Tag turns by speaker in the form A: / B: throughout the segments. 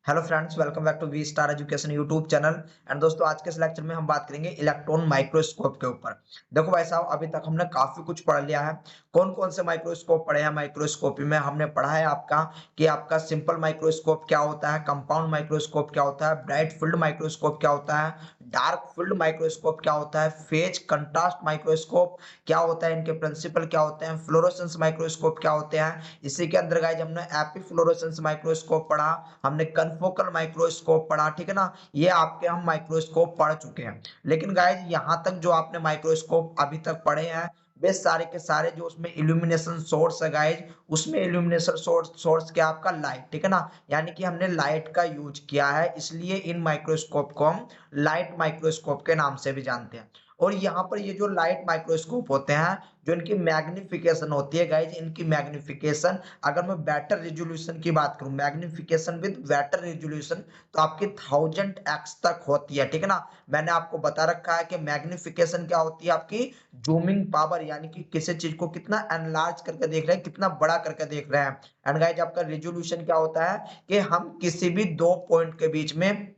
A: Hello friends, welcome back to V star education YouTube channel. And दोस्तों, आज के इस लेक्चर में हम बात करेंगे इलेक्ट्रॉन माइक्रोस्कोप के ऊपर। देखो भाई साहब, अभी तक हमने काफी कुछ पढ़ लिया है। कौन कौन से माइक्रोस्कोप पढ़े हैं माइक्रोस्कोपी में? हमने पढ़ा है आपका कि आपका सिंपल माइक्रोस्कोप क्या होता है, कंपाउंड माइक्रोस्कोप क्या होता है, ब्राइट फील्ड माइक्रोस्कोप क्या होता है, डार्क फील्ड माइक्रोस्कोप क्या होता है, फेज कंट्रास्ट माइक्रोस्कोप क्या होता है, इनके प्रिंसिपल क्या होते हैं, फ्लोरोसेंस माइक्रोस्कोप क्या होते हैं। इसी के अंदर गाइस हमने एपीफ्लोरोसेंस माइक्रोस्कोप पढ़ा, हमने कनफोकल माइक्रोस्कोप पढ़ा, ठीक है ना। ये आपके हम माइक्रोस्कोप पढ़ चुके हैं। लेकिन गाइज यहाँ तक जो आपने माइक्रोस्कोप अभी तक पढ़े हैं, वे सारे के सारे जो उसमें इल्यूमिनेशन सोर्स है गाइज, उसमें इल्यूमिनेशन सोर्स क्या आपका लाइट, ठीक है ना। यानी कि हमने लाइट का यूज किया है, इसलिए इन माइक्रोस्कोप को हम लाइट माइक्रोस्कोप के नाम से भी जानते हैं। और यहाँ पर ये जो लाइट माइक्रोस्कोप होते हैं, जो इनकी मैग्निफिकेशन होती है गाइज, इनकी मैग्निफिकेशन, अगर मैं बेटर रेजोल्यूशन की बात करूं, मैग्निफिकेशन विद बेटर रेजोल्यूशन, तो आपकी 1000x तक होती है, ठीक है ना। मैंने आपको बता रखा है कि मैग्निफिकेशन क्या होती है, आपकी जूमिंग पावर, यानी कि किसी चीज को कितना एनलार्ज करके देख रहे हैं, कितना बड़ा करके देख रहे हैं। एंड गाइज आपका रेजोल्यूशन क्या होता है कि हम किसी भी दो पॉइंट के बीच में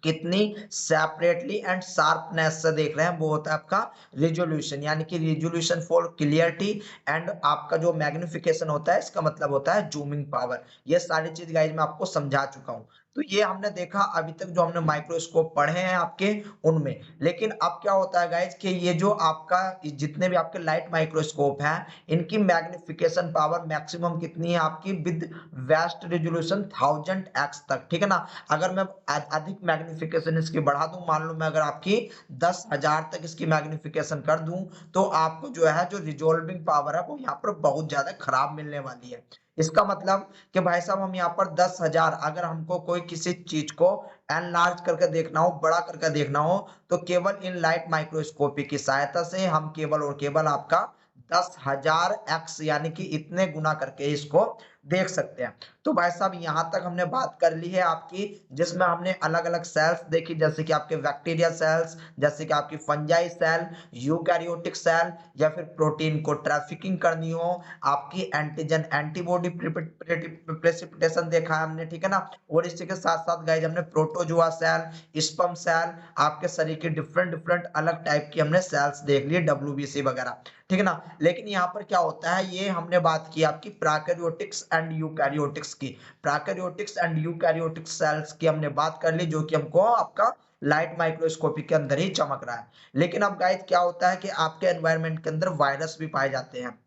A: कितनी सेपरेटली एंड शार्पनेस से देख रहे हैं, वो होता है आपका रिजोल्यूशन। यानी कि रिजोल्यूशन फॉर क्लियरिटी, एंड आपका जो मैग्निफिकेशन होता है, इसका मतलब होता है जूमिंग पावर। ये सारी चीज गाइज मैं आपको समझा चुका हूं। तो ये हमने देखा अभी तक जो हमने माइक्रोस्कोप पढ़े हैं आपके, उनमें। लेकिन अब क्या होता है गाइज कि ये जो आपका जितने भी आपके लाइट माइक्रोस्कोप हैं, इनकी मैग्निफिकेशन पावर मैक्सिमम कितनी है आपकी, विद वेस्ट रेजोल्यूशन 1000x तक, ठीक है ना। अगर मैं अधिक मैग्निफिकेशन इसकी बढ़ा दूं, मान लो मैं अगर आपकी 10,000 तक इसकी मैग्निफिकेशन कर दूं, तो आपको जो है जो रिजोल्विंग पावर है वो यहाँ पर बहुत ज्यादा खराब मिलने वाली है। इसका मतलब कि भाई साहब, हम यहाँ पर 10,000, अगर हमको कोई किसी चीज को एनलार्ज करके देखना हो, बड़ा करके देखना हो, तो केवल इन लाइट माइक्रोस्कोपी की सहायता से हम केवल और केवल आपका 10,000x यानी कि इतने गुना करके इसको देख सकते हैं। तो भाई साहब, यहाँ तक हमने बात कर ली है आपकी, जिसमें हमने अलग अलग सेल्स देखी, जैसे कि आपके बैक्टीरिया सेल्स, जैसे कि आपकी फंजाई सेल, यूकैरियोटिक सेल, या फिर प्रोटीन को ट्रैफिकिंग करनी हो, आपकी एंटीजन एंटीबॉडी प्रेसिपिटेशन देखा है हमने, ठीक है ना। और इसी के साथ साथ गाइस हमने प्रोटोजुआ सेल, स्पर्म सेल, आपके शरीर की डिफरेंट डिफरेंट अलग टाइप की हमने सेल्स देख ली, डब्ल्यूबीसी वगैरह, ठीक है ना। लेकिन यहाँ पर क्या होता है, ये हमने बात की आपकी प्रोकैरियोटिक्स एंड यूकैरियोटिक्स की। प्रोकैरियोटिक्स एंड यूकैरियोटिक्स सेल्स की हमने बात कर ली, जो कि हमको आपका लाइट माइक्रोस्कोपी के अंदर ही चमक रहा है। लेकिन अब गाइस क्या होता है कि आपके एनवायरनमेंट के अंदर वायरस भी पाए जाते हैं।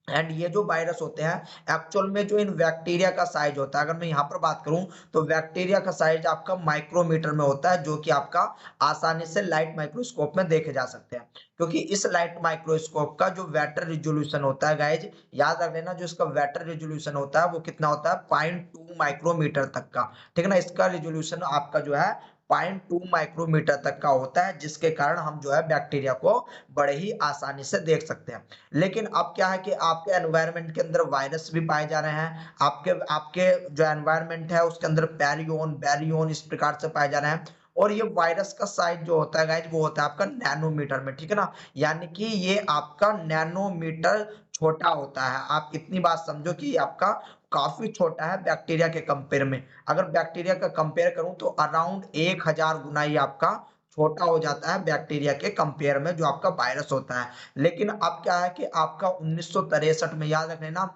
A: एंड ये जो वायरस होते हैं, एक्चुअल में जो इन बैक्टीरिया का साइज होता है, अगर मैं यहाँ पर बात करूं, तो बैक्टीरिया का साइज आपका माइक्रोमीटर में होता है, जो कि आपका आसानी से लाइट माइक्रोस्कोप में देखे जा सकते हैं। क्योंकि इस लाइट माइक्रोस्कोप का जो वेटर रिजोल्यूशन होता है गाइज, याद रख लेना, जो इसका वेटर रिजोल्यूशन होता है वो कितना होता है, 0.2 माइक्रोमीटर तक का, ठीक है ना। इसका रिजोल्यूशन आपका जो है 0.2 माइक्रोमीटर तक का होता है, जिसके कारण हम जो है बैक्टीरिया को बड़े ही आसानी से देख सकते हैं। लेकिन अब क्या है कि आपके एनवायरनमेंट के अंदर वायरस भी पाए जा रहे हैं, आपके आपके जो एनवायरनमेंट है उसके अंदर पैरियोन बैरियोन इस प्रकार से पाए जा रहे हैं। और ये वायरस का साइज जो होता है गाइज, वो होता है आपका नैनोमीटर में, ठीक है ना। यानी कि ये आपका नैनोमीटर छोटा होता है। आप इतनी बात समझो कि ये आपका काफी छोटा है बैक्टीरिया के कंपेयर में। अगर बैक्टीरिया का कंपेयर करूं, तो अराउंड 1000 गुना ये आपका छोटा हो जाता है बैक्टीरिया के कंपेयर में, जो आपका वायरस होता है। लेकिन अब क्या है कि आपका 1963 में, याद रख लेना,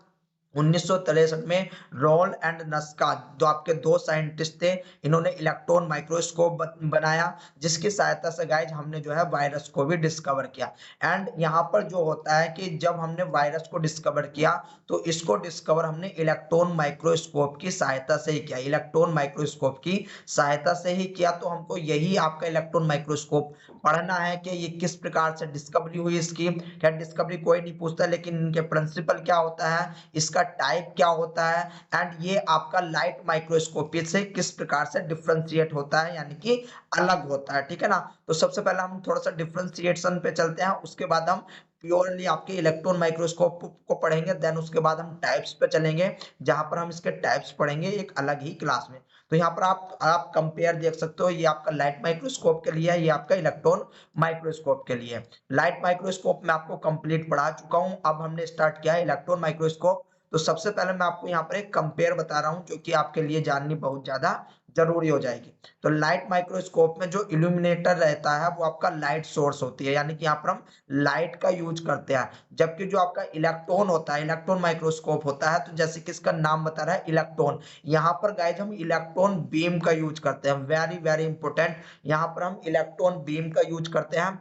A: 1963 में रोल एंड नस्का, जो आपके दो साइंटिस्ट थे, इन्होंने इलेक्ट्रॉन माइक्रोस्कोप बनाया, जिसकी सहायता से गाइज हमने जो है वायरस को भी डिस्कवर किया। एंड यहाँ पर जो होता है कि जब हमने वायरस को डिस्कवर किया, तो इसको डिस्कवर हमने इलेक्ट्रॉन माइक्रोस्कोप की सहायता से ही किया, इलेक्ट्रॉन माइक्रोस्कोप की सहायता से ही किया। तो हमको यही आपका इलेक्ट्रॉन माइक्रोस्कोप पढ़ना है कि ये किस प्रकार से डिस्कवरी हुई इसकी। क्या डिस्कवरी कोई नहीं पूछता, लेकिन इनके प्रिंसिपल क्या होता है, इसका टाइप क्या होता है, एंड ये आपका लाइट माइक्रोस्कोपी से किस प्रकार से डिफरेंशिएट होता है, यानी कि अलग होता है, ठीक है ना। तो सबसे पहले हम थोड़ा सा डिफरेंशिएशन पे चलते हैं, उसके बाद हम प्योरली आपके इलेक्ट्रॉन माइक्रोस्कोप को पढ़ेंगे। देन उसके बाद हम टाइप्स पे चलेंगे, जहां पर हम इसके टाइप्स पढ़ेंगे एक अलग ही क्लास में। तो यहाँ पर आप कंपेयर देख सकते हो, ये आपका लाइट माइक्रोस्कोप के लिए है, ये आपका इलेक्ट्रॉन माइक्रोस्कोप के लिए। लाइट माइक्रोस्कोप में आपको कंप्लीट पढ़ा चुका हूं, अब हमने स्टार्ट किया है इलेक्ट्रॉन माइक्रोस्कोप। तो सबसे पहले मैं आपको यहाँ पर एक कंपेयर बता रहा हूँ जो कि आपके लिए जाननी बहुत ज्यादा जरूरी हो जाएगी। तो लाइट माइक्रोस्कोप में जो इल्यूमिनेटर रहता है वो आपका लाइट सोर्स होती है, यानी कि यहाँ पर हम लाइट का यूज करते हैं। जबकि जो आपका इलेक्ट्रॉन होता है, इलेक्ट्रॉन माइक्रोस्कोप होता है, तो जैसे कि इसका नाम बता रहा है इलेक्ट्रॉन, यहाँ पर गाइज हम इलेक्ट्रॉन बीम का यूज करते हैं। वेरी वेरी इंपॉर्टेंट, यहाँ पर हम इलेक्ट्रॉन बीम का यूज करते हैं।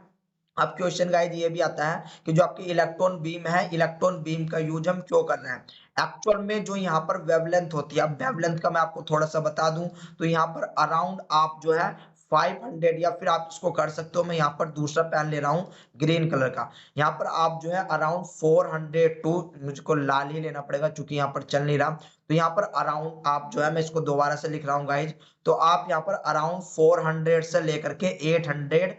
A: अब क्वेश्चन गाइज ये भी आता है कि जो आपकी इलेक्ट्रॉन बीम है, इलेक्ट्रॉन बीम का यूज हम क्यों कर रहे हैं। एक्चुअल में जो यहाँ पर वेवलेंथ होती है, अब वेवलेंथ का मैं आपको थोड़ा सा बता दूं, तो यहाँ पर अराउंड आप जो है 500, या फिर आप इसको कर सकते हो, मैं यहाँ पर दूसरा पेन ले रहा हूँ ग्रीन कलर का, यहाँ पर आप जो है अराउंड 400 टू, मुझको लाल ही लेना पड़ेगा क्योंकि यहाँ पर चल नहीं रहा, तो यहाँ पर अराउंड आप जो है, मैं इसको दोबारा से लिख रहा हूँ गाइज, तो आप यहाँ पर अराउंड 400 से लेकर के 800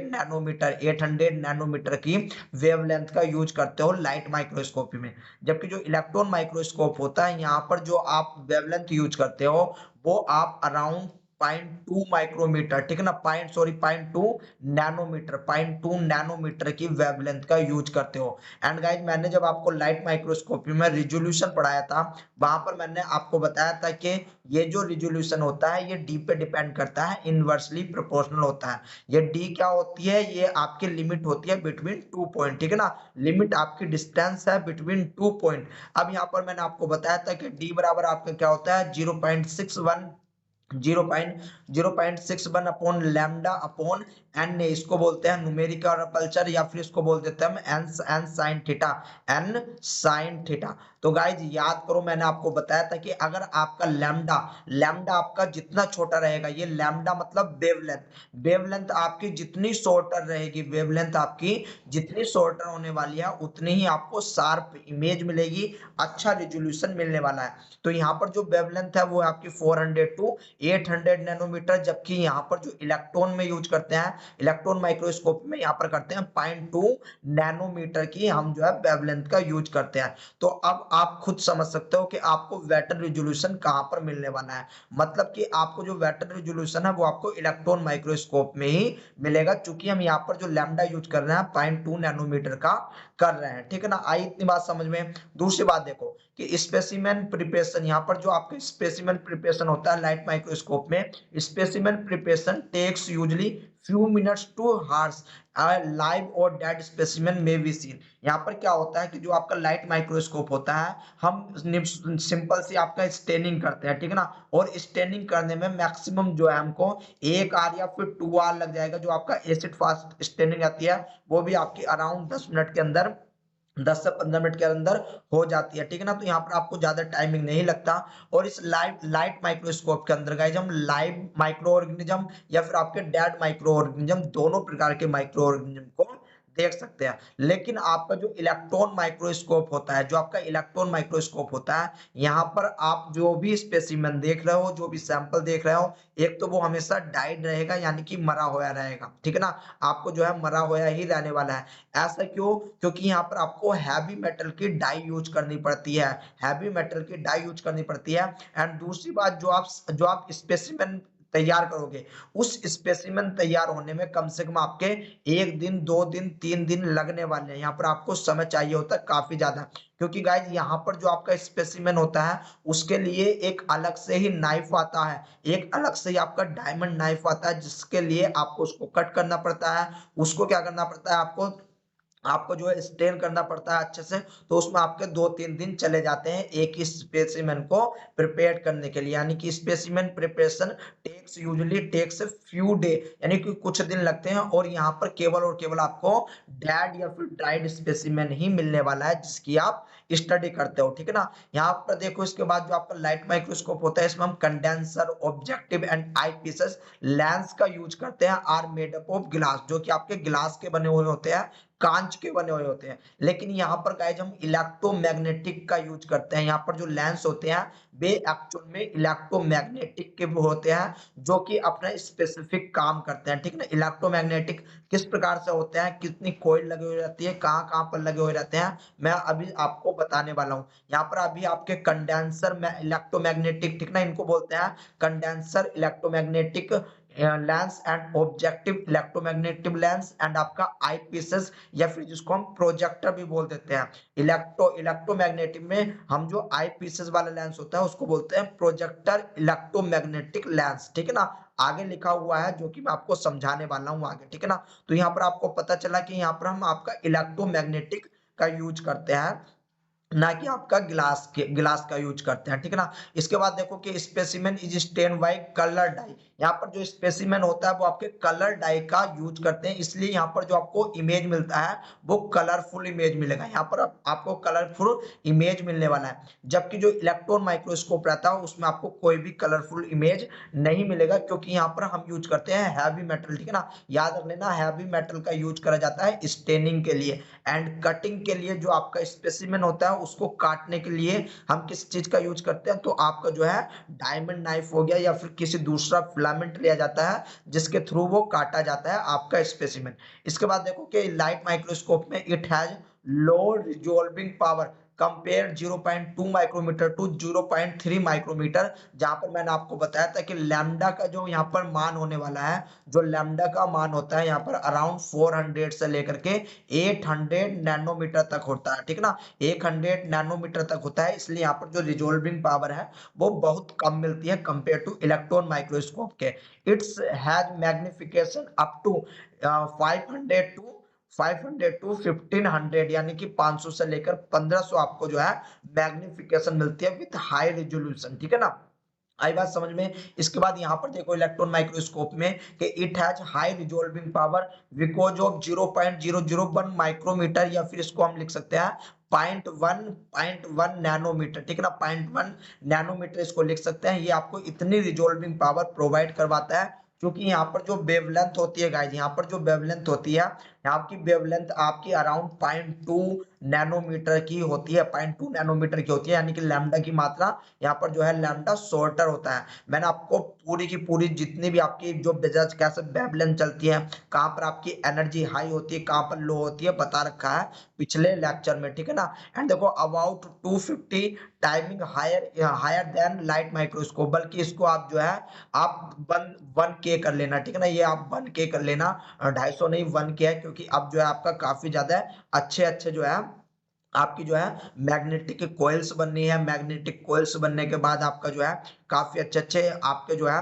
A: नैनोमीटर, 800 नैनोमीटर की वेवलेंथ का यूज करते हो लाइट माइक्रोस्कोपी में। जबकि जो इलेक्ट्रॉन माइक्रोस्कोप होता है, यहाँ पर जो आप वेवलेंथ यूज करते हो वो आप अराउंड 0.2 माइक्रोमीटर, ठीक है ना, 0.2 नैनोमीटर, 0.2 नैनोमीटर की वेवलेंथ का यूज करते हो। एंड गाइज मैंने जब आपको लाइट माइक्रोस्कोपी में रिजोल्यूशन पढ़ाया था, वहां पर मैंने आपको बताया था कि ये जो रिजोल्यूशन होता है ये डी पे डिपेंड करता है, इनवर्सली प्रोपोर्शनल होता है। ये डी क्या होती है, ये आपकी लिमिट होती है बिटवीन 2 पॉइंट, ठीक है ना, लिमिट आपकी डिस्टेंस है बिटवीन 2 पॉइंट। अब यहाँ पर मैंने आपको बताया था कि डी बराबर आपका क्या होता है, 0.61, 0.61 अपॉन लैम्डा अपॉन एन, इसको बोलते हैं न्यूमेरिकल अपर्चर, या फिर इसको बोल देते हैं n n sine theta, n sine theta. तो गाइज याद करो, मैंने आपको बताया था कि अगर आपका लैम्डा, लैम्डा आपका जितना छोटा रहेगा, ये लैम्डा मतलब वेवलेंथ, वेवलेंथ आपकी जितनी शॉर्टर रहेगी, वेवलेंथ आपकी जितनी शॉर्टर होने वाली है, उतनी ही आपको शार्प इमेज मिलेगी, अच्छा रिजोल्यूशन मिलने वाला है। तो यहाँ पर जो वेवलेंथ है वो आपकी 400 टू 800 नैनोमीटर, जबकि यहाँ पर जो इलेक्ट्रॉन में यूज करते हैं, इलेक्ट्रॉन माइक्रोस्कोप में यहाँ पर करते हैं 0.2 नैनोमीटर की हम जो है वेवलेंथ का यूज करते हैं। तो अब आप खुद समझ सकते हो कि आपको वेटर रिजोल्यूशन कहां पर मिलने वाला है, मतलब कि आपको जो वेटर रिजोल्यूशन है वो आपको इलेक्ट्रॉन माइक्रोस्कोप में ही मिलेगा, चूंकि हम यहाँ पर जो लैम्डा यूज कर रहे हैं 0.2 नैनोमीटर का कर रहे हैं, ठीक है ना। आई इतनी बात समझ में। दूसरी बात देखो कि स्पेसिमेन प्रिपरेशन, यहाँ पर जो आपके स्पेसिमेन प्रिपरेशन होता है लाइट माइक्रोस्कोप में, specimen preparation takes usually few minutes to hours, live और डेड स्पेसिमेन में बी सीन। यहाँ पर क्या होता है कि जो आपका लाइट माइक्रोस्कोप होता है, हम सिंपल से आपका स्टेनिंग करते हैं, ठीक है ना, और स्टेनिंग करने में मैक्सिमम जो है हमको 1 आवर या फिर 2 आवर लग जाएगा। जो आपका एसिड फास्ट स्टेनिंग आती है वो भी आपकी अराउंड 10 मिनट के अंदर, 10 से 15 मिनट के अंदर हो जाती है, ठीक है ना। तो यहाँ पर आपको ज्यादा टाइमिंग नहीं लगता। और इस लाइट माइक्रोस्कोप के अंदर गाइस हम लाइव माइक्रो ऑर्गेनिज्म या फिर आपके डेड माइक्रो ऑर्गेनिज्म, दोनों प्रकार के माइक्रो ऑर्गेनिज्म को देख सकते हैं। लेकिन आपका जो इलेक्ट्रॉन माइक्रोस्कोप होता है, जो आपका इलेक्ट्रॉन माइक्रोस्कोप होता है, यहाँ पर आप जो भी स्पेसिमेन देख रहे हो, जो भी सैंपल देख रहे हो, एक तो वो हमेशा डाइड रहेगा, यानी कि मरा हुआ रहेगा, ठीक है ना, आपको जो है मरा हुआ ही रहने वाला है। ऐसा क्यों? क्योंकि यहाँ पर आपको हैवी मेटल की डाई यूज करनी पड़ती है, हैवी मेटल की डाई यूज करनी पड़ती है। एंड दूसरी बात, जो आप स्पेसिमेन तैयार करोगे, उस स्पेसिमेन तैयार होने में कम से कम आपके 1 दिन, 2 दिन, 3 दिन लगने वाले हैं। यहाँ पर आपको समय चाहिए होता है काफी ज्यादा, क्योंकि गाइज यहाँ पर जो आपका स्पेसिमेन होता है उसके लिए एक अलग से ही नाइफ आता है, एक अलग से ही आपका डायमंड नाइफ आता है, जिसके लिए आपको उसको कट करना पड़ता है, उसको क्या करना पड़ता है, आपको आपको जो है स्टेन करना पड़ता है अच्छे से। तो उसमें आपके 2-3 दिन चले जाते हैं एक ही स्पेसिमेन को प्रिपेयर करने के लिए, यानी कि specimen preparation usually takes few day, यानी कि कुछ दिन लगते हैं। और यहाँ पर केवल और केवल आपको डेड या फिर ड्राइड स्पेसिमेन ही मिलने वाला है जिसकी आप स्टडी करते हो, ठीक है ना। यहाँ पर देखो, इसके बाद जो आपका लाइट माइक्रोस्कोप होता है, इसमें हम condenser, objective and eye pieces lens का यूज करते हैं, are made up of glass, जो कि आपके ग्लास के बने हुए होते हैं, कांच के बने हुए होते हैं। लेकिन यहाँ पर गाइज हम इलेक्ट्रोमैग्नेटिक का यूज करते हैं। यहाँ पर जो लेंस होते हैं वे एक्चुअल में इलेक्ट्रोमैग्नेटिक के होते हैं, जो कि अपना स्पेसिफिक काम करते हैं, ठीक है ना। इलेक्ट्रोमैग्नेटिक किस प्रकार से होते हैं, कितनी कॉइल लगी हुई रहती है, कहाँ कहाँ पर लगे हुए रहते हैं, मैं अभी आपको बताने वाला हूँ। यहाँ पर अभी आपके कंडेंसर में इलेक्ट्रोमैग्नेटिक, ठीक ना, इनको बोलते हैं condenser electromagnetic lens and objective electromagnetic lens and आपका आई पीसेस, या फिर जिसको हम प्रोजेक्टर भी बोल देते हैं। इलेक्ट्रोमैग्नेटिक में हम जो आई पीसेस वाला लेंस होता है उसको बोलते हैं प्रोजेक्टर इलेक्ट्रोमैग्नेटिक लेंस, ठीक है ना। आगे लिखा हुआ है जो कि मैं आपको समझाने वाला हूँ आगे, ठीक है ना। तो यहाँ पर आपको पता चला कि यहाँ पर हम आपका इलेक्ट्रोमैग्नेटिक का यूज करते हैं, ना कि आपका गिलास का यूज करते हैं, ठीक है ना। इसके बाद देखो कि specimen is stain by colour dye. यहाँ पर जो स्पेसिमेन होता है वो आपके कलर डाई का यूज करते हैं, इसलिए यहाँ पर जो आपको इमेज मिलता है वो कलरफुल इमेज मिलेगा। यहाँ पर आपको कलरफुल इमेज मिलने वाला है, जबकि जो इलेक्ट्रॉन माइक्रोस्कोप रहता है उसमें आपको कोई भी कलरफुल इमेज नहीं मिलेगा, क्योंकि यहाँ पर हम यूज करते हैं हैवी मेटल, ठीक है ना। याद रख लेना, हैवी मेटल का यूज करा जाता है स्टेनिंग के लिए एंड कटिंग के लिए। जो आपका स्पेसिमेन होता है उसको काटने के लिए हम किस चीज का यूज करते हैं, तो आपका जो है डायमंड नाइफ हो गया या फिर किसी दूसरा फिलामेंट लिया जाता है जिसके थ्रू वो काटा जाता है आपका स्पेसिमेन। इसके बाद देखो कि लाइट माइक्रोस्कोप में it has low resolving power compare 0.2 micrometer to 0.3 micrometer, जहां पर मैंने आपको बताया था कि लैम्डा का जो यहाँ पर मान होने वाला है, जो लैम्डा का मान होता है यहाँ पर अराउंड 400 से लेकर के 800 नैनोमीटर तक होता है, ठीक है ना। 100 नैनोमीटर तक होता है, इसलिए यहाँ पर जो रिजॉल्विंग पावर है वो बहुत कम मिलती है कंपेयर टू इलेक्ट्रॉन माइक्रोस्कोप के। It's has magnification up to 500 to 1500, यानी कि 500 से लेकर 1500 आपको जो है मैग्निफिकेशन मिलती है विथ हाई रेजोल्यूशन, ठीक है ना। आई बात समझ में। इसके बाद यहाँ पर देखो इलेक्ट्रॉन माइक्रोस्कोप में कि it has high resolving power because of 0.001 micrometer, या फिर इसको हम लिख सकते हैं 0.1 नैनोमीटर, ठीक है ना। 0.1 नैनोमीटर इसको लिख सकते हैं। ये आपको इतनी रिजॉल्विंग पावर प्रोवाइड करवाता है, क्योंकि यहाँ पर जो वेवलेंथ होती है गाइस, यहाँ पर जो वेवलेंथ होती है, यहाँ की वेवलेंथ आपकी अराउंड 0.2 नैनोमीटर की होती है, 0.2 नैनोमीटर की होती है, यानी कि लैम्डा की मात्रा यहाँ पर जो है लैम्डा शॉर्टर होता है। मैंने आपको पूरी की पूरी जितनी भी आपकी जो बेजज कैसे वेवलेंथ चलती है, कहाँ पर आपकी एनर्जी हाई होती है, कहाँ पर लो होती है, बता रखा है पिछले लेक्चर में, ठीक है ना। एंड देखो about 250 timing higher higher than light microscope, बल्कि इसको आप जो है आप 1K कर लेना, ठीक है ना। ये आप 1K कर लेना, 250 नहीं 1K है, क्योंकि अब जो है आपका काफी ज्यादा अच्छे अच्छे जो है आपकी जो है मैग्नेटिक कॉइल्स बननी है। मैग्नेटिक कॉइल्स बनने के बाद आपका जो है काफी अच्छे अच्छे आपके जो है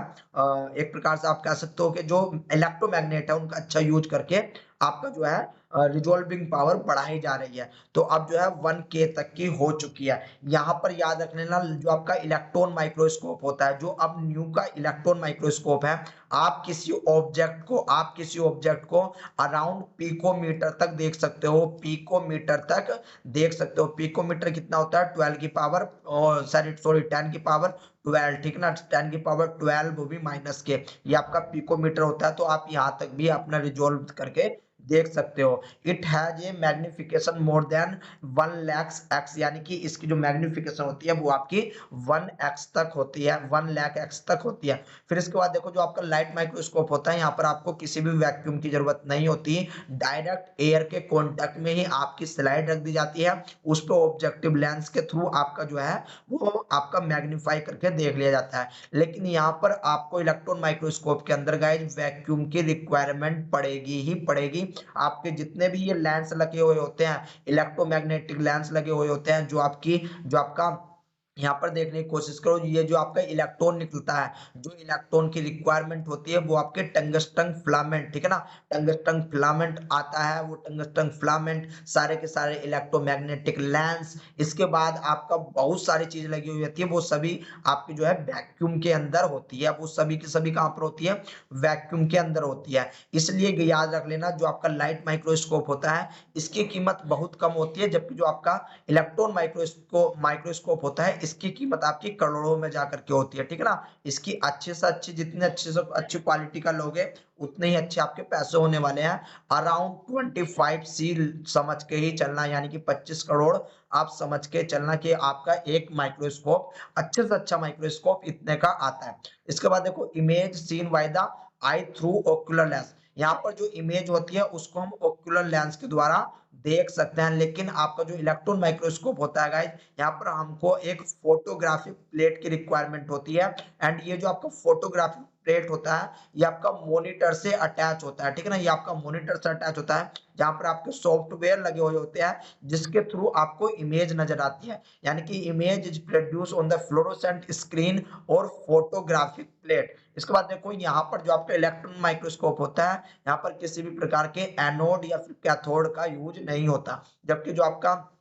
A: एक प्रकार से आप कह सकते हो कि जो इलेक्ट्रोमैग्नेट है उनका अच्छा यूज करके आपका जो है रिजॉल्विंग पावर बढ़ाई जा रही है। तो अब जो है 1K तक की हो चुकी है। यहाँ पर याद रख लेना, जो आपका इलेक्ट्रॉन माइक्रोस्कोप होता है, जो अब न्यू का इलेक्ट्रॉन माइक्रोस्कोप है, आप किसी ऑब्जेक्ट को अराउंड पिकोमीटर तक देख सकते हो। पिकोमीटर तक देख सकते हो। पिकोमीटर कितना होता है, 12 की पावर सॉरी 10 की पावर 12, ठीक ना। 10 की पावर 12 वो भी माइनस के, ये आपका पिकोमीटर होता है। तो आप यहाँ तक भी अपना रिजोल्व करके देख सकते हो। It has a magnification more than 1 lakh x, यानी कि इसकी जो मैग्निफिकेशन होती है वो आपकी 1x तक होती है, 1 लाख एक्स तक होती है। फिर इसके बाद देखो जो आपका लाइट माइक्रोस्कोप होता है, यहाँ पर आपको किसी भी वैक्यूम की जरूरत नहीं होती, डायरेक्ट एयर के कॉन्टेक्ट में ही आपकी स्लाइड रख दी जाती है, उस पर ऑब्जेक्टिव लेंस के थ्रू आपका जो है वो आपका मैग्नीफाई करके देख लिया जाता है। लेकिन यहाँ पर आपको इलेक्ट्रॉन माइक्रोस्कोप के अंदर गाइस वैक्यूम की रिक्वायरमेंट पड़ेगी ही पड़ेगी। आपके जितने भी ये लेंस लगे हुए होते हैं, इलेक्ट्रोमैग्नेटिक लेंस लगे हुए होते हैं, जो आपका यहाँ पर देखने की कोशिश करो, ये जो आपका इलेक्ट्रॉन निकलता है, जो इलेक्ट्रॉन की रिक्वायरमेंट होती है वो आपके टंगस्टन फिलामेंट, ठीक है ना। टंगस्टन फिलामेंट आता है, वो टंगस्टन फिलामेंट सारे के सारे इलेक्ट्रोमैग्नेटिक लेंस, इसके बाद आपका बहुत सारी चीज लगी हुई होती है, वो सभी आपकी जो है वैक्यूम के अंदर होती है। वो सभी की सभी कहाँ पर होती है, वैक्यूम के अंदर होती है। इसलिए याद रख लेना, जो आपका लाइट माइक्रोस्कोप होता है इसकी कीमत बहुत कम होती है, जबकि जो आपका इलेक्ट्रॉन माइक्रोस्कोप होता है इसकी कीमत आपकी करोड़ों में जाकर के होती है, ठीक है ना। इसकी अच्छे से अच्छी, जितने अच्छे से अच्छी क्वालिटी का लोगे उतने ही अच्छे आपके पैसे होने वाले हैं। अराउंड 25C समझ के ही चलना, यानी कि 25 करोड़ आप समझ के चलना कि आपका एक माइक्रोस्कोप, अच्छे से अच्छा माइक्रोस्कोप इतने का आता है। इसके बाद देखो image seen by the eye through ocular lens, यहाँ पर जो इमेज होती है उसको हम ओक्यूलर लेंस के द्वारा देख सकते हैं। लेकिन आपका जो इलेक्ट्रॉन माइक्रोस्कोप होता है गाइस, यहाँ पर हमको एक फोटोग्राफिक प्लेट की रिक्वायरमेंट होती है। एंड ये जो आपका फोटोग्राफिक प्लेट होता है ये आपका मॉनिटर से अटैच होता है, ठीक है ना, ये आपका मॉनिटर से अटैच होता है जहां पर आपके सॉफ्टवेयर लगे हुए होते हैं जिसके थ्रू आपको इमेज नजर आती है, यानी कि image is produce on the fluorescent screen और फोटोग्राफिक प्लेट। इसके बाद देखो यहाँ पर जो आपका इलेक्ट्रॉन माइक्रोस्कोप होता है यहाँ पर किसी भी प्रकार के एनोड या फिर कैथोड का यूज नहीं होता, जबकि जो आपका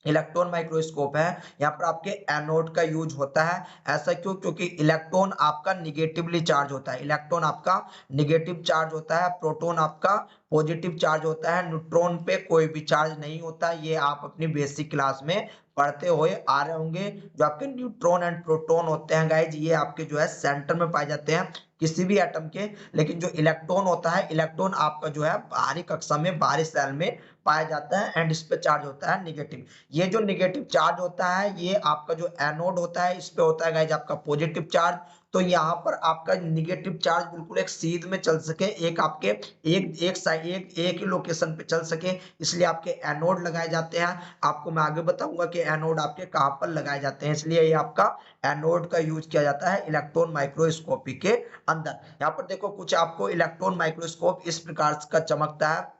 A: इलेक्ट्रॉन माइक्रोस्कोप है यहाँ पर आपके एनोड का यूज होता है। ऐसा क्यों? क्योंकि इलेक्ट्रॉन आपका निगेटिवली चार्ज होता है, इलेक्ट्रॉन आपका निगेटिव चार्ज होता है, प्रोटॉन आपका पॉजिटिव चार्ज होता है, न्यूट्रॉन पे कोई भी चार्ज नहीं होता। ये आप अपनी बेसिक क्लास में पढ़ते हुए आ रहे होंगे। जो आपके न्यूट्रॉन एंड प्रोटॉन होते हैं गाइज ये आपके जो है सेंटर में पाए जाते हैं किसी भी एटम के, लेकिन जो इलेक्ट्रॉन होता है इलेक्ट्रॉन आपका जो है बाहरी कक्षा में बाहरी सेल में पाया जाता है एंड इस पे चार्ज होता है निगेटिव। ये जो निगेटिव चार्ज होता है ये आपका जो एनोड होता है इस पे होता है गाइज आपका पॉजिटिव चार्ज। तो यहाँ पर आपका निगेटिव चार्ज बिल्कुल एक सीध में चल सके, एक आपके एक साइड एक ही लोकेशन पे चल सके, इसलिए आपके एनोड लगाए जाते हैं। आपको मैं आगे बताऊंगा कि एनोड आपके कहाँ पर लगाए जाते हैं, इसलिए ये आपका एनोड का यूज किया जाता है इलेक्ट्रॉन माइक्रोस्कोपी के अंदर। यहाँ पर देखो कुछ आपको इलेक्ट्रॉन माइक्रोस्कोप इस प्रकार का चमकता है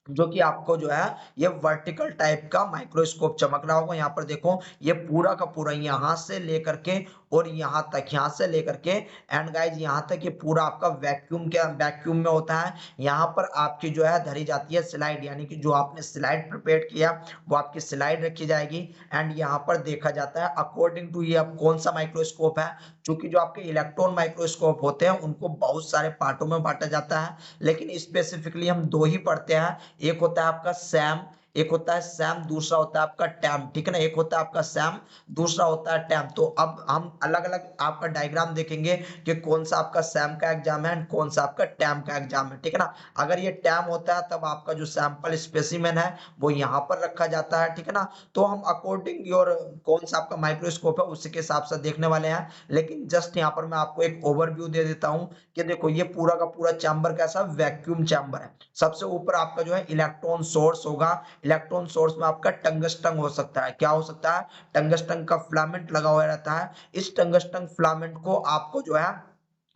A: जो कि आपको जो है ये वर्टिकल टाइप का माइक्रोस्कोप चमक रहा होगा। यहाँ पर देखो ये पूरा का पूरा यहाँ से लेकर के और यहाँ तक, यहाँ से लेकर के एंड गाइज यहाँ तक ये पूरा आपका वैक्यूम में होता है। यहाँ पर आपकी जो है धरी जाती है स्लाइड, यानी कि जो आपने स्लाइड प्रिपेयर किया वो आपकी स्लाइड रखी जाएगी एंड यहाँ पर देखा जाता है अकॉर्डिंग टू ये अब कौन सा माइक्रोस्कोप है। चूंकि जो आपके इलेक्ट्रॉन माइक्रोस्कोप होते हैं उनको बहुत सारे पार्टों में बांटा जाता है, लेकिन स्पेसिफिकली हम दो ही पढ़ते हैं। एक होता है आपका सैम, एक होता है सैम, दूसरा होता है आपका टैम, ठीक है ना, एक होता है आपका सैम, दूसरा होता है टैम। तो अब हम अलग अलग आपका डायग्राम देखेंगे कि कौन सा आपका सैम का एग्जाम है एंड कौन सा आपका टैम का एग्जाम है, ठीक है ना। अगर ये टैम होता है तब आपका जो सैंपल स्पेसिमेन है वो यहाँ पर रखा जाता है, ठीक है ना। तो हम अकॉर्डिंग योर कौन सा आपका माइक्रोस्कोप है उसी के हिसाब से देखने वाले हैं, लेकिन जस्ट यहाँ पर मैं आपको एक ओवरव्यू दे देता हूँ कि देखो ये पूरा का पूरा चैम्बर कैसा वैक्यूम चैम्बर है। सबसे ऊपर आपका जो है इलेक्ट्रॉन सोर्स होगा, इलेक्ट्रॉन सोर्स में आपका टंगस्टन हो सकता है, क्या हो सकता है, टंगस्टन का फिलामेंट लगा हुआ रहता है। इस टंगस्टन फिलामेंट को आपको जो है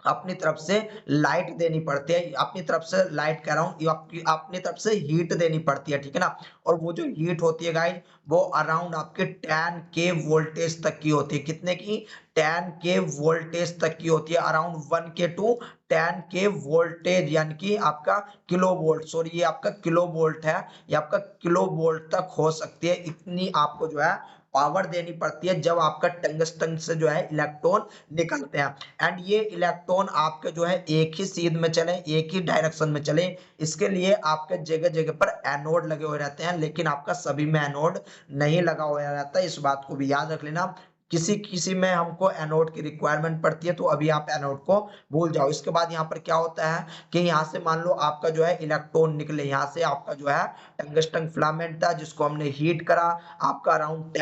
A: अपनी तरफ से लाइट देनी पड़ती है, अपनी तरफ से लाइट कह रहा हूँ, आपकी अपनी तरफ से हीट देनी पड़ती है, ठीक है ना। और वो जो हीट होती है गाइस वो अराउंड आपके 10 के वोल्टेज तक की होती है, कितने की, 10 के वोल्टेज तक की होती है, अराउंड 1 के टू 10 के वोल्टेज, यानी कि आपका किलो वोल्ट, सॉरी ये आपका किलो वोल्ट है, ये आपका किलो वोल्ट तक हो सकती है। इतनी आपको जो है पावर देनी पड़ती है जब आपका टंगस्टन से जो है इलेक्ट्रॉन निकलते हैं एंड ये इलेक्ट्रॉन आपके जो है एक ही सीध में चले, एक ही डायरेक्शन में चले, इसके लिए आपके जगह जगह पर एनोड लगे हुए रहते हैं, लेकिन आपका सभी में एनोड नहीं लगा हुआ रहता है, इस बात को भी याद रख लेना। किसी किसी में हमको एनोड की रिक्वायरमेंट पड़ती है तो अभी आप एनोड को भूल जाओ। इसके बाद यहाँ पर क्या होता है कि यहाँ से मान लो आपका जो है इलेक्ट्रॉन निकले, यहाँ से आपका जो है टंगस्टन फिलामेंट था जिसको हमने हीट करा, आपका अराउंड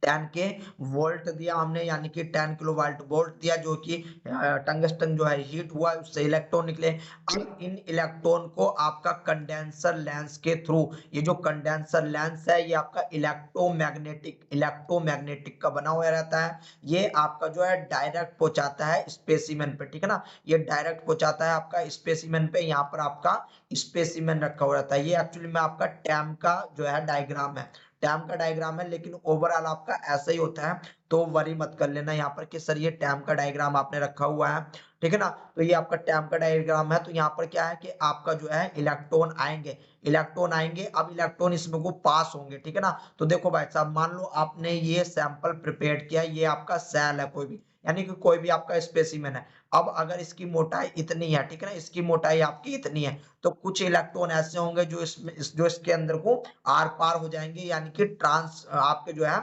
A: 10 के वोल्ट दिया हमने, यानी कि 10 किलो वोल्ट दिया, जो कि टंगस्टन जो है हीट हुआ उससे इलेक्ट्रॉन निकले। अब इन इलेक्ट्रॉन को आपका कंडेंसर लेंस के थ्रू, ये जो कंडेंसर लेंस है ये आपका इलेक्ट्रोमैग्नेटिक का बना हुआ रहता है, ये आपका जो है डायरेक्ट पहुंचाता है स्पेसिमेन पे, ठीक है ना, ये डायरेक्ट पहुंचाता है आपका स्पेसिमेन पे। यहाँ पर आपका स्पेसिमेन रखा हुआ रहता है, ये एक्चुअली में आपका टैम का जो है डायग्राम है, टैम का डायग्राम है, लेकिन ओवरऑल आपका ऐसा ही होता है। तो वरी मत कर लेना यहाँ पर कि सर ये टैम का डायग्राम आपने रखा हुआ है, ठीक है ना। तो ये आपका टैम का डायग्राम है, तो यहाँ पर क्या है कि आपका जो है इलेक्ट्रॉन आएंगे, इलेक्ट्रॉन आएंगे, अब इलेक्ट्रॉन इसमें को पास होंगे, ठीक है ना। तो देखो भाई साहब मान लो आपने ये सैंपल प्रिपेयर किया, ये आपका सेल है कोई भी, यानी कि कोई भी आपका स्पेसिमेन है। अब अगर इसकी मोटाई इतनी है, ठीक है ना, इसकी मोटाई आपकी इतनी है, तो कुछ इलेक्ट्रॉन ऐसे होंगे जो जो इसके अंदर को आर पार हो जाएंगे, यानी कि ट्रांस आपके जो है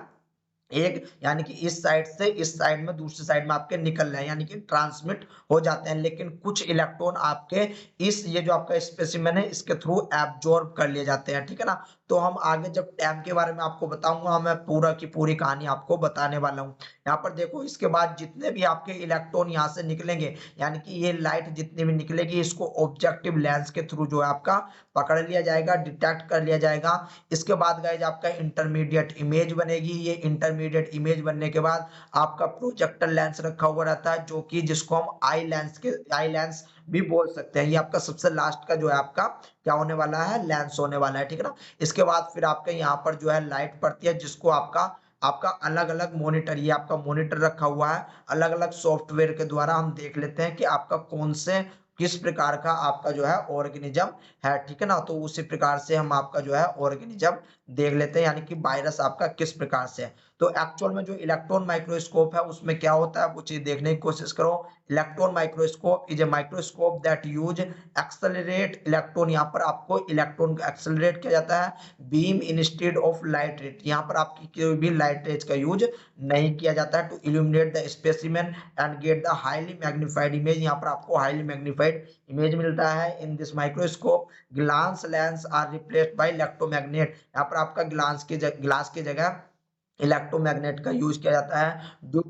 A: एक, यानी कि इस साइड से इस साइड में दूसरी साइड में आपके निकल रहे हैं, यानी कि ट्रांसमिट हो जाते हैं। लेकिन कुछ इलेक्ट्रॉन आपके इस ये जो आपका स्पेसिमेन है इसके थ्रू एब्जॉर्ब कर लिए जाते हैं, ठीक है ना। तो हम आगे जब टैम के बारे में आपको बताऊंगा, मैं पूरा की पूरी कहानी आपको बताने वाला हूँ। यहाँ पर देखो, इसके बाद जितने भी आपके इलेक्ट्रॉन यहाँ से निकलेंगे, यानी कि ये लाइट जितनी भी निकलेगी, इसको ऑब्जेक्टिव लेंस के थ्रू जो है आपका पकड़ लिया जाएगा, डिटेक्ट कर लिया जाएगा। इसके बाद गाइज आपका इंटरमीडिएट इमेज बनेगी। ये इंटरमीडिएट इमेज बनने के बाद आपका प्रोजेक्टर लेंस रखा हुआ रहता है, जो कि जिसको हम आई लेंस भी बोल सकते हैं। ये आपका सबसे लास्ट का जो है आपका क्या होने वाला है, लेंस होने वाला है, ठीक है ना। इसके बाद फिर आपके यहाँ पर जो है लाइट पड़ती है, जिसको आपका आपका अलग अलग मॉनिटर, ये आपका मॉनिटर रखा हुआ है, अलग अलग सॉफ्टवेयर के द्वारा हम देख लेते हैं कि आपका कौन से किस प्रकार का आपका जो है ऑर्गेनिज्म है, ठीक है ना। तो उसी प्रकार से हम आपका जो है ऑर्गेनिज्म देख लेते हैं, यानी कि वायरस आपका किस प्रकार से है। तो एक्चुअल में जो इलेक्ट्रॉन माइक्रोस्कोप है उसमें क्या होता है, वो चीज देखने की कोशिश करो। Electron microscope is a microscope that use accelerate electron. यहाँ पर आपको इलेक्ट्रॉन को एक्सेलरेट किया जाता है beam instead of light rate. यहाँ पर आपकी कोई भी लाइट रेज का यूज नहीं किया जाता है to illuminate the specimen and get the highly magnified image. यहाँ पर आपको हाईली मैग्नीफाइड इमेज मिलता है। In this microscope glass lens are replaced by electromagnet. यहाँ पर आपका ग्लास की जगह इलेक्ट्रोमैग्नेट का यूज किया जाता है। Due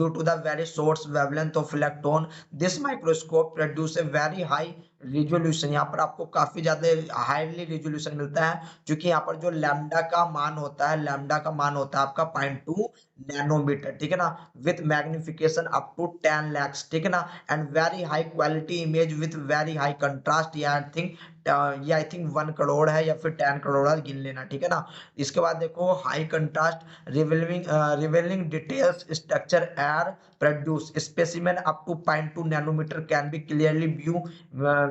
A: to the very short wavelength of electron, this microscope produce a very high resolution. यहाँ पर आपको काफी ज्यादा हाईली रिजोल्यूशन मिलता है, क्योंकि यहाँ पर जो लैम्डा का मान होता है, लैम्डा का मान होता है आपका 0.2 नैनोमीटर, ठीक है ना, with magnification up to 10 lakhs, ठीक है ना, and very high quality image with very high contrast. ये आई थिंक 1 करोड़ है या फिर 10 करोड़ है, गिन लेना, ठीक है ना। इसके बाद देखो, high contrast revealing details structure are produce specimen up to 0.2 nanometer can be clearly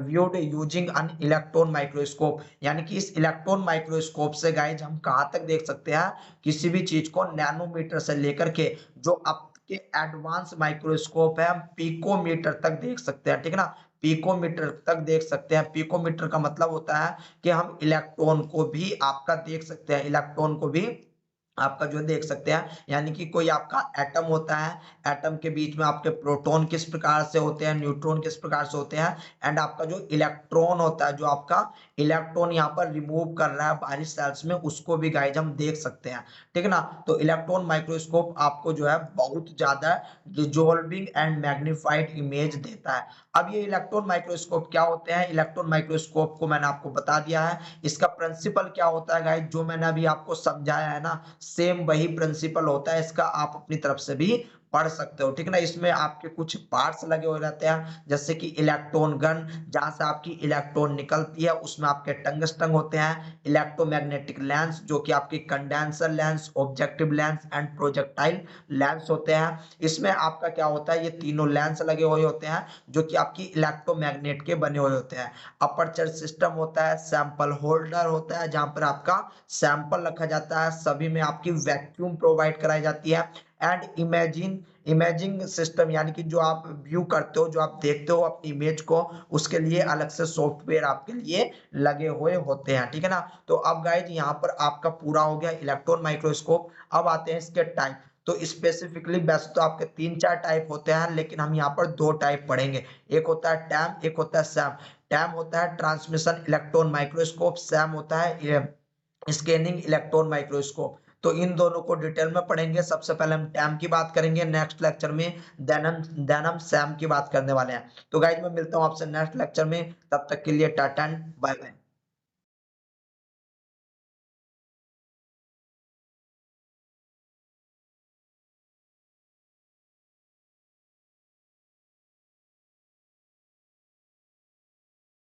A: viewed using an electron microscope. यानी कि इस इलेक्ट्रॉन माइक्रोस्कोप से गाइज हम कहां तक देख सकते हैं, किसी भी चीज को नैनोमीटर से लेकर के जो आपके एडवांस माइक्रोस्कोप है, हम पिकोमीटर तक देख सकते हैं, ठीक है ना, पिकोमीटर तक देख सकते हैं। पिकोमीटर का मतलब होता है कि हम इलेक्ट्रॉन को भी आपका देख सकते हैं, इलेक्ट्रॉन को भी आपका जो देख सकते हैं। यानी कि कोई आपका एटम होता है, एटम के बीच में आपके प्रोटॉन किस प्रकार से होते हैं, न्यूट्रॉन किस प्रकार से होते हैं, एंड आपका जो इलेक्ट्रॉन होता है, जो आपका इलेक्ट्रॉन यहाँ पर रिमूव कर रहा है बाहरी सेल्स में, उसको भी गाइज हम देख सकते हैं, ठीक है ना। तो इलेक्ट्रॉन माइक्रोस्कोप आपको जो है बहुत ज्यादा रिजोल्विंग एंड मैग्निफाइड इमेज देता है। अब ये इलेक्ट्रॉन माइक्रोस्कोप क्या होते हैं, इलेक्ट्रॉन माइक्रोस्कोप को मैंने आपको बता दिया है। इसका प्रिंसिपल क्या होता है गाइज, जो मैंने अभी आपको समझाया है ना, सेम वही प्रिंसिपल होता है इसका, आप अपनी तरफ से भी पढ़ सकते हो, ठीक है ना। इसमें आपके कुछ पार्ट्स लगे हुए रहते हैं, जैसे कि इलेक्ट्रॉन गन, जहां से आपकी इलेक्ट्रॉन निकलती है, उसमें आपके टंगस्टन होते हैं। इलेक्ट्रोमैग्नेटिक लेंस, जो कि आपकी condenser lens, objective lens and projectile lens होते हैं। इसमें आपका क्या होता है, ये तीनों लेंस लगे हुए होते हैं, जो कि आपकी इलेक्ट्रोमैग्नेट के बने हुए होते हैं। अपर्चर सिस्टम होता है, सैंपल होल्डर होता है, जहां पर आपका सैंपल रखा जाता है, सभी में आपकी वैक्यूम प्रोवाइड कराई जाती है। एंड इमेजिंग सिस्टम, यानी कि जो आप व्यू करते हो, जो आप देखते हो अपनी इमेज को, उसके लिए अलग से सॉफ्टवेयर आपके लिए लगे हुए होते हैं, ठीक है ना। तो अब गाइज यहाँ पर आपका पूरा हो गया इलेक्ट्रॉन माइक्रोस्कोप। अब आते हैं इसके टाइप। तो स्पेसिफिकली वैसे तो आपके 3-4 टाइप होते हैं, लेकिन हम यहाँ पर 2 टाइप पढ़ेंगे। एक होता है टैम, एक होता है सैम। टैम होता है ट्रांसमिशन इलेक्ट्रॉन माइक्रोस्कोप, सैम होता है स्कैनिंग इलेक्ट्रॉन माइक्रोस्कोप। तो इन दोनों को डिटेल में पढ़ेंगे। सबसे पहले हम टैम की बात करेंगे नेक्स्ट लेक्चर में, देन हम सैम की बात करने वाले हैं। तो गाइज मैं मिलता हूँ आपसे नेक्स्ट लेक्चर में, तब तक के लिए टाटा एंड बाय बाय।